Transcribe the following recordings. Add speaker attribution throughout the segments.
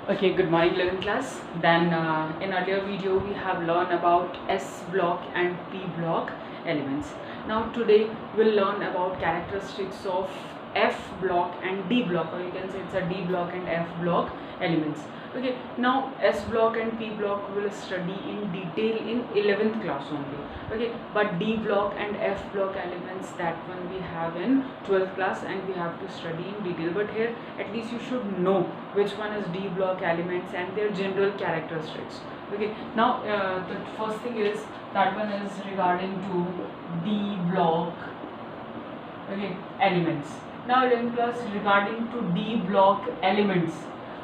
Speaker 1: Okay, good morning 11th class. Then in earlier video we have learned about S block and P block elements. Now today we'll learn about characteristics of F block and D block, or you can say it's a D block and F block elements. Okay, now S block and P block we will study in detail in 11th class only. Okay, but D block and F block elements, that one we have in 12th class and we have to study in detail. But here at least you should know which one is D block elements and their general characteristics. Okay, now the first thing is that one is regarding to D block, okay, elements. Now 11th class, regarding to D block elements,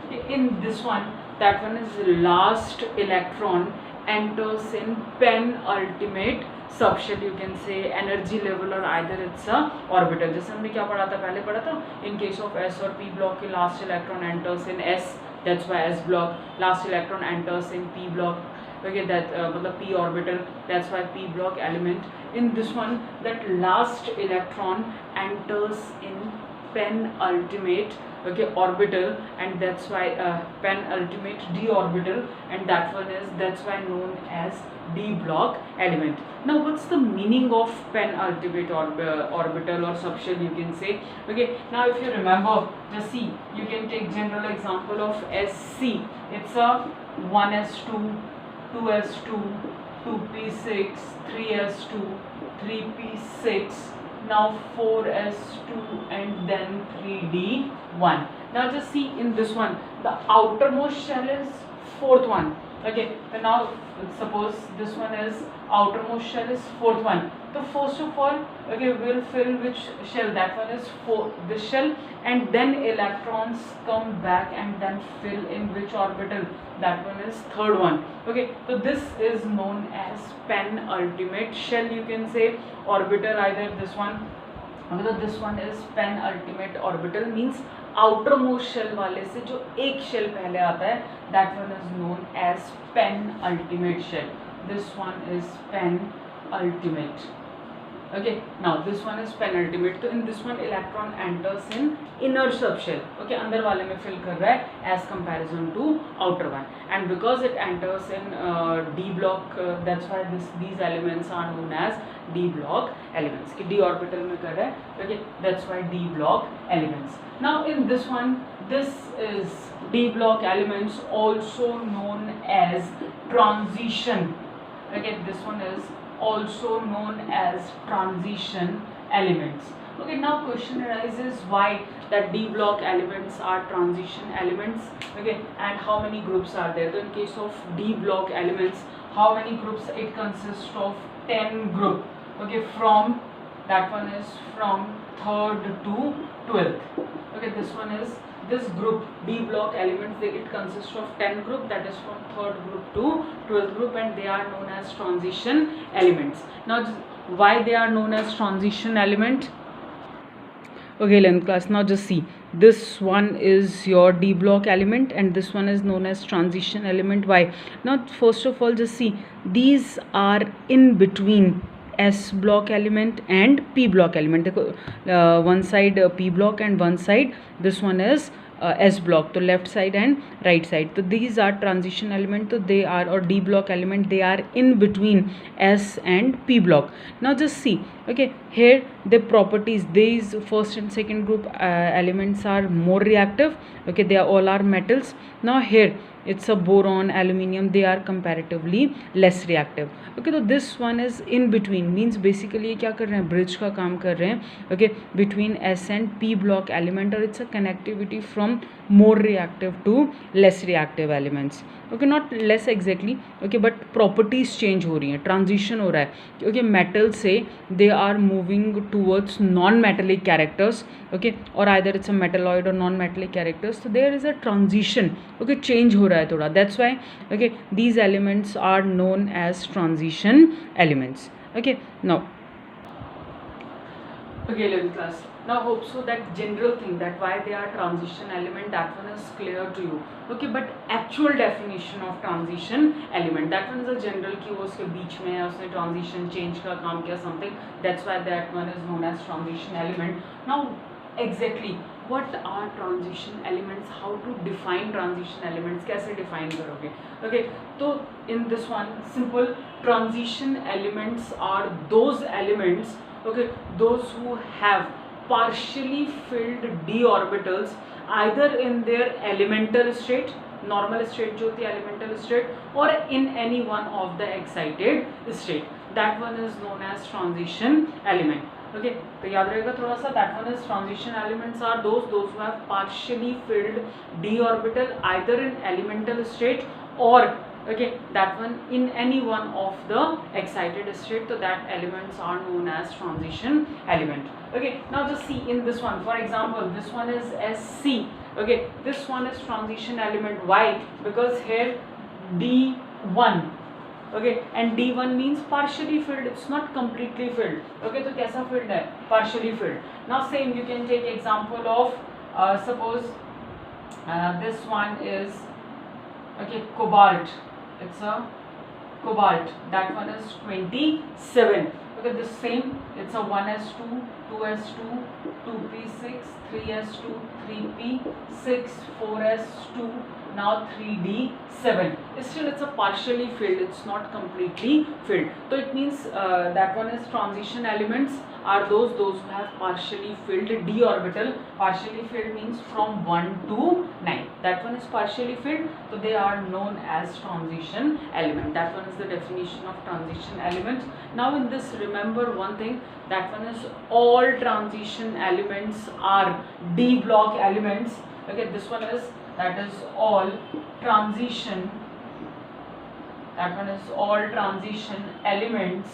Speaker 1: okay, in this one, that one is last electron enters in penultimate subshell, you can say energy level, or either it's a orbital. जैसे हमने क्या पढ़ा था, पहले पढ़ा था in case of S और P block के last electron enters in S, that's why S block. Last electron enters in P block, okay, that मतलब P orbital, that's why P block element. In this one, that last electron enters in penultimate, okay, orbital, and that's why penultimate d orbital, and that's why known as D block element. Now what's the meaning of penultimate orbital or subshell, you can say. Okay, now if you remember, just see, you can take general example of SC. It's a 1s2, 2s2, 2p6, 3s2, 3p6, now 4s2, and then 3d1. Now just see, in this one the outermost shell is fourth one. Okay, so now suppose this one is outermost shell is fourth one. So first of all, okay, we'll fill which shell, that one is this shell, and then electrons come back and then fill in which orbital, that one is third one. Okay, so this is known as penultimate shell, you can say, orbital, either this one. मतलब this one is penultimate orbital, means outermost shell वाले से जो एक shell पहले आता है, that one is known as penultimate shell. This one is penultimate. Okay, now this one is penultimate. तो in this one electron enters in inner subshell. Okay, अंदर वाले में fill कर रहा है as comparison to outer one, and because it enters in D block, that's why these elements are known as D block elements. कि D orbital में कर रहा है, okay, that's why D block elements. Now in this one, this is D block elements, also known as transition. Okay, this one is also known as transition elements. Okay, now question arises, why that D block elements are transition elements, okay, and how many groups are there. So in case of D block elements, how many groups? It consists of 10 group, okay, from that one is from 3rd to 12th. Okay, this group D block elements, it consists of 10 group, that is from 3rd group to 12th group, and they are known as transition elements. Now why they are known as transition element? Okay, 11th class, now just see, this one is your D block element and this one is known as transition element. Why? Now first of all, just see, these are in between S block element and P block element. One side P block and one side this one is S block, so left side and right side. So these are transition element, so they are, or D block element, they are in between S and P block. Now just see, okay, here the properties, these first and second group elements are more reactive, okay, they are all are metals. Now here it's a boron, aluminium, they are comparatively less reactive. Okay, so this one is in between, means basically ये क्या कर रहे हैं, bridge का काम कर रहे हैं, okay, between S and P block element, और it's a connectivity from more reactive to less reactive elements. Okay, not less exactly, okay, but properties change हो रही हैं, transition हो रहा है, okay, metal से they are moving towards non-metallic characters, okay, or either it's a metalloid or non-metallic characters, so there is a transition, okay, change हो रहा है थोड़ा, that's why, okay, these elements are known as transition elements. Okay, now, okay, 11th class, now hope so that general thing, that why they are transition element, that one is clear to you. Okay, but actual definition of transition element, that one is a general कि वो उसके बीच में है, उसने transition change का काम किया something, that's why that one is known as transition element. Now exactly what are transition elements, how how to define transition elements, कैसे define करोगे. Okay, तो in this one simple, transition elements are those elements, okay, those who have partially filled d orbitals either in their elemental state, normal state जो होती है elemental state, or in any one of the excited state. That one is known as transition element. Okay, तो याद रहेगा थोड़ा सा. That one is transition elements are those who have partially filled d orbital either in elemental state or, okay, that one in any one of the excited state. So that elements are known as transition element. Okay, now just see in this one, for example, this one is SC. Okay, this one is transition element. Why? Because here D1, okay, and D1 means partially filled, it's not completely filled. Okay, तो कैसा filled है? Partially filled. Now same you can take example of suppose this one is, okay, cobalt. It's a cobalt. That one is 27. Okay, the same. It's a 1s2, 2s2, 2p6, 3s2, 3p6, 4s2. Now 3d7. Still it's a partially filled, it's not completely filled. So it means that one is transition elements are those who have partially filled d orbital. Partially filled means from 1 to 9. That one is partially filled, so they are known as transition element. That one is the definition of transition element. Now in this, remember one thing, that one is all transition elements are d block elements. Okay, this one is, that is all transition, that one is all transition elements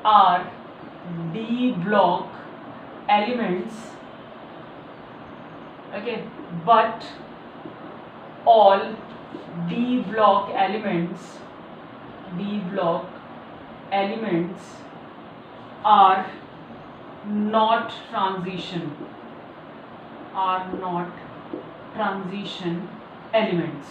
Speaker 1: are d block elements. Okay, but all d block elements are not transition elements.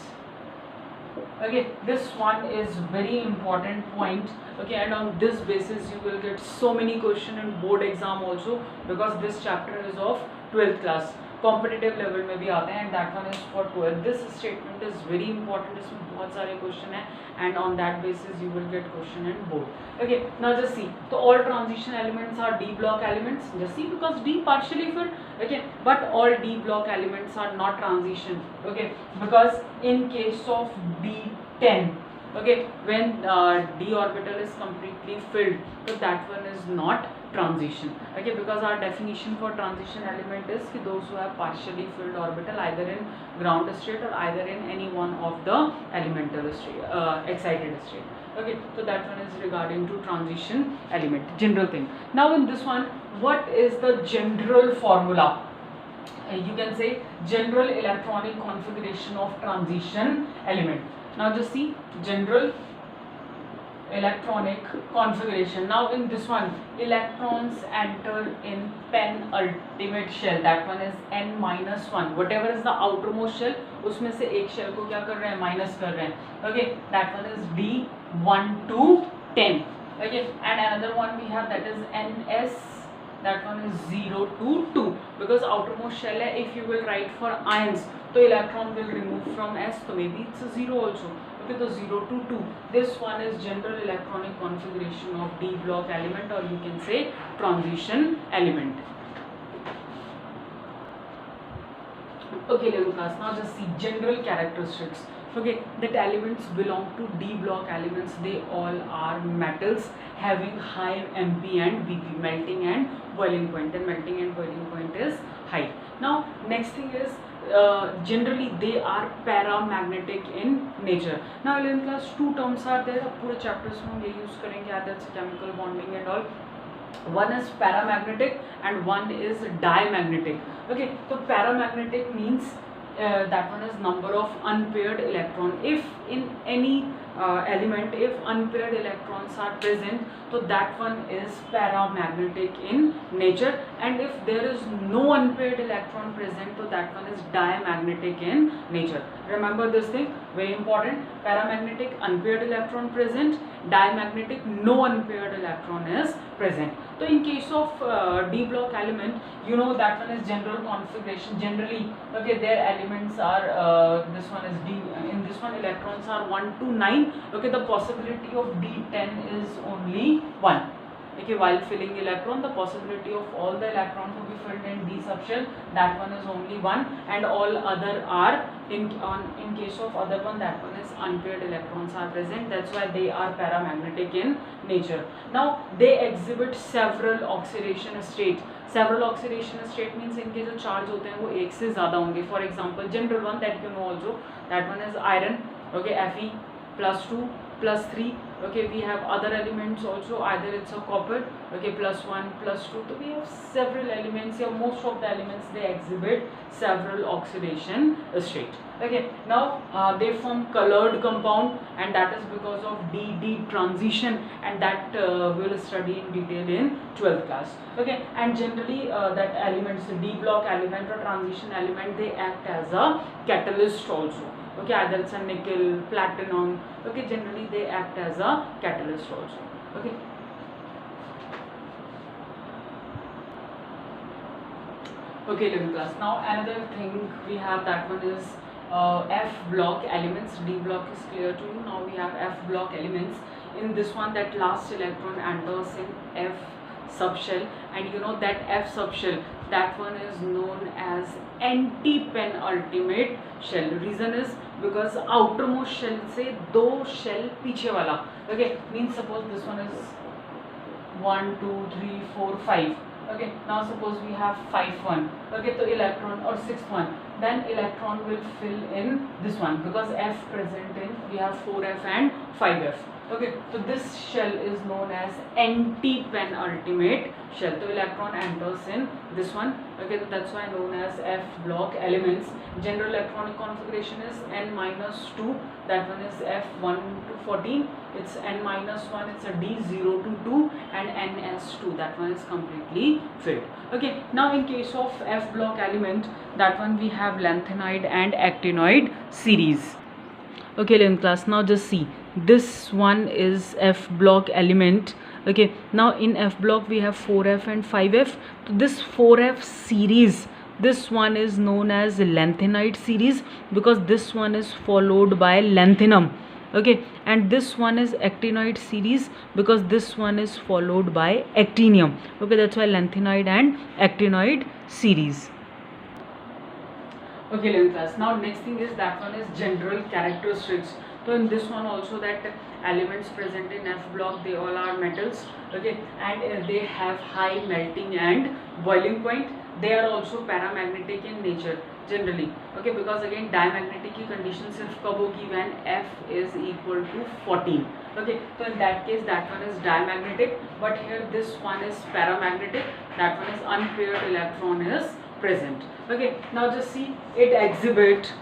Speaker 1: Okay, this one is very important point. Okay, and on this basis you will get so many questions in board exam also, because this chapter is of 12th class. Competitive level में भी आते हैं, and that one is for 12. This statement is very important. इसमें बहुत सारे question हैं, and on that basis you will get question in board. Okay, now just see, तो all transition elements are d block elements. Just see, because d partially filled. Okay, but all d block elements are not transition. Okay, because in case of D10, okay, when d orbital is completely filled, so that one is not transition. Okay, because our definition for transition element is कि those who have partially filled orbital either in ground state or either in any one of the elemental state, excited state. Okay, so that one is regarding to transition element, general thing. Now in this one, what is the general formula? You can say general electronic configuration of transition element. Now just see, general electronic configuration. Now in this one, electrons enter in penultimate shell. That one is n-1. Whatever is the outermost shell, उसमें से एक shell को क्या कर रहे हैं? Minus कर रहे हैं. Okay, that one is D1 to 10. Okay, and another one we have, that is NS. That one is 0 to 2, because outermost shell है. If you will write for ions, तो electron will remove from S, so maybe it's a 0 also. Okay, so 0 to 2. This one is general electronic configuration of D block element, or you can say transition element. Okay, Lucas, now just see general characteristics. Okay, that elements belong to D block elements. They all are metals having high MP and BP, melting and boiling point. And melting and boiling point is high. Now next thing is generally they are paramagnetic in nature. Now 11th class, two terms are there. पूरे chapters में हम ये use करेंगे, that's chemical bonding and all. One is paramagnetic and one is diamagnetic. Okay, so paramagnetic means that one is number of unpaired electron. If in any element, if unpaired electrons are present, so that one is paramagnetic in nature. And if there is no unpaired electron present, so that one is diamagnetic in nature. Remember this thing, very important. Paramagnetic, unpaired electron present. Diamagnetic, no unpaired electron is present. So in case of D block element, you know that one is general configuration. Generally, okay, their elements are this one is D. In this one, electrons are 1 to 9. Okay, the possibility of D10 is only 1. Okay, while filling electron, the possibility of all the electron to be filled in D subshell, that one is only 1, and all other are in case of other one, that one is unpaired electrons are present. That's why they are paramagnetic in nature. Now they exhibit several oxidation state. Several oxidation state means इनके जो charge होते हैं वो एक से ज़्यादा होंगे. For example, general one that you know also, that one is iron. Okay, Fe +2 +3. Okay, we have other elements also, either it's a copper, okay, +1 +2. So we have several elements here. Most of the elements, they exhibit several oxidation state. Okay, now they form colored compound, and that is because of D transition, and that we'll study in detail in 12th class. Okay, and generally that elements, D block element or transition element, they act as a catalyst also. Okay, either it's a nickel, platinum. Okay, generally they act as a catalyst also. Okay, okay, 11th class. Now another thing we have, that one is F block elements. D block is clear to you. Now we have F block elements. In this one, that last electron enters in F subshell, and you know that F subshell, that one is known as anti-penultimate shell. Reason is because outermost shell से दो shell पीछे वाला. Okay, means suppose this one is 1 2 3 4 5. Okay, now suppose we have 5 1. Okay, so electron or 6 1, then electron will fill in this one, because F present in, we have 4F and 5F. Okay, so this shell is known as anti-penultimate shell. So electron enters in this one. Okay, so that's why known as F block elements. General electronic configuration is n-2. That one is F1 to 14. It's n-1. It's a D0 to 2, and ns2. That one is completely filled. Okay, now in case of F block element, that one we have lanthanide and actinoid series. Okay, 11th class, now just see, this one is F block element. Okay, now in F block we have 4F and 5F. So this 4F series, this one is known as lanthanide series, because this one is followed by lanthanum. Okay, and this one is actinoid series, because this one is followed by actinium. Okay, that's why lanthanide and actinoid series. Okay, 11th class. Now next thing is, that one is general characteristics. So in this one also, that elements present in F block, they all are metals. Okay, and they have high melting and boiling point. They are also paramagnetic in nature generally. Okay, because again diamagnetic की condition सिर्फ कब होगी, when F is equal to 14. Okay, so in that case that one is diamagnetic, but here this one is paramagnetic. That one is unpaired electron is present. Okay, now just see, it exhibit.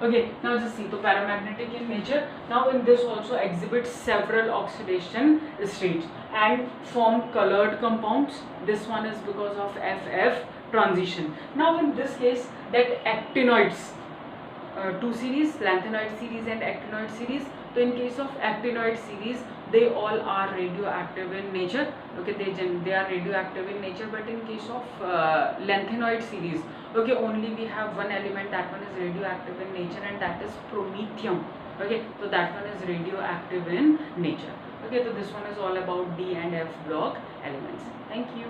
Speaker 1: Okay, now just see, so paramagnetic in nature. Now in this also exhibits several oxidation states and form colored compounds. This one is because of FF transition. Now in this case, that actinoids, two series, lanthanide series and actinoid series. So in case of actinoid series, they all are radioactive in nature. Okay, they are radioactive in nature, but in case of lanthanide series, okay, only we have one element, that one is radioactive in nature, and that is promethium. Okay, so that one is radioactive in nature. Okay, so this one is all about D and F block elements. Thank you.